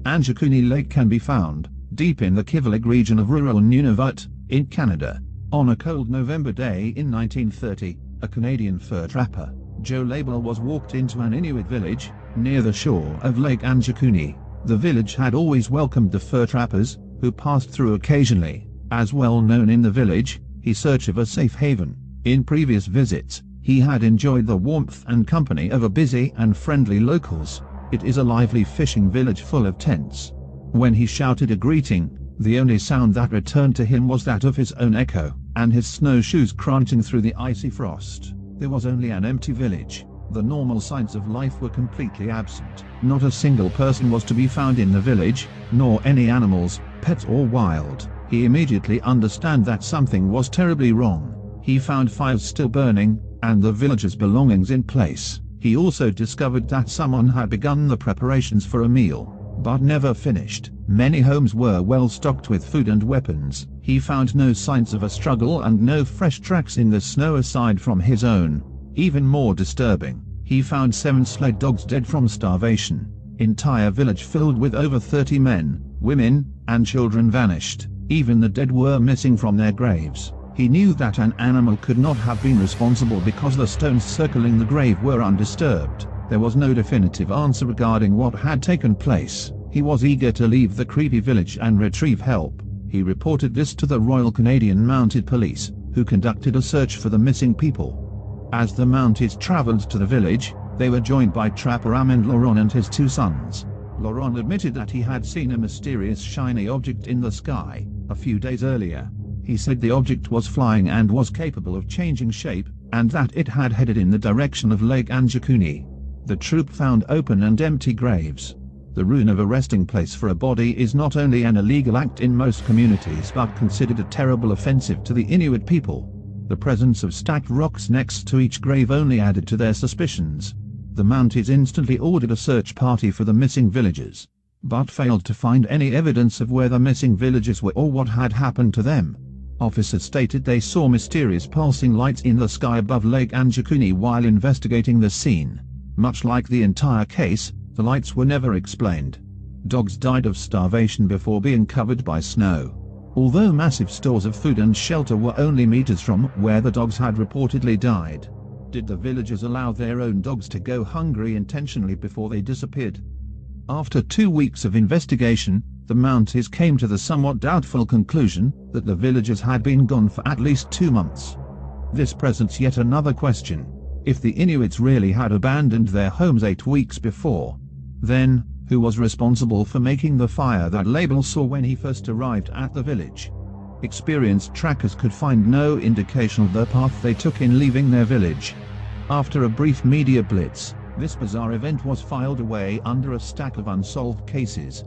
Anjikuni Lake can be found deep in the Kivalliq region of rural Nunavut, in Canada. On a cold November day in 1930, a Canadian fur trapper, Joe Label, was walked into an Inuit village near the shore of Lake Anjikuni. The village had always welcomed the fur trappers, who passed through occasionally. As well known in the village, he searched of a safe haven. In previous visits, he had enjoyed the warmth and company of a busy and friendly locals. It is a lively fishing village full of tents. When he shouted a greeting, the only sound that returned to him was that of his own echo, and his snowshoes crunching through the icy frost. There was only an empty village. The normal signs of life were completely absent. Not a single person was to be found in the village, nor any animals, pets or wild. He immediately understood that something was terribly wrong. He found fires still burning, and the village's belongings in place. He also discovered that someone had begun the preparations for a meal, but never finished. Many homes were well stocked with food and weapons. He found no signs of a struggle and no fresh tracks in the snow aside from his own. Even more disturbing, he found 7 sled dogs dead from starvation. Entire village filled with over 30 men, women, and children vanished. Even the dead were missing from their graves. He knew that an animal could not have been responsible because the stones circling the grave were undisturbed. There was no definitive answer regarding what had taken place. He was eager to leave the creepy village and retrieve help. He reported this to the Royal Canadian Mounted Police, who conducted a search for the missing people. As the Mounties traveled to the village, they were joined by trapper Amand Laurent and his 2 sons. Laurent admitted that he had seen a mysterious shiny object in the sky a few days earlier. He said the object was flying and was capable of changing shape, and that it had headed in the direction of Lake Anjikuni. The troop found open and empty graves. The ruin of a resting place for a body is not only an illegal act in most communities but considered a terrible offensive to the Inuit people. The presence of stacked rocks next to each grave only added to their suspicions. The Mounties instantly ordered a search party for the missing villagers, but failed to find any evidence of where the missing villagers were or what had happened to them. Officers stated they saw mysterious pulsing lights in the sky above Lake Anjikuni while investigating the scene. Much like the entire case, the lights were never explained. Dogs died of starvation before being covered by snow. Although massive stores of food and shelter were only meters from where the dogs had reportedly died. Did the villagers allow their own dogs to go hungry intentionally before they disappeared? After 2 weeks of investigation, the Mounties came to the somewhat doubtful conclusion that the villagers had been gone for at least 2 months. This presents yet another question. If the Inuits really had abandoned their homes 8 weeks before, then, who was responsible for making the fire that Label saw when he first arrived at the village? Experienced trackers could find no indication of the path they took in leaving their village. After a brief media blitz, this bizarre event was filed away under a stack of unsolved cases.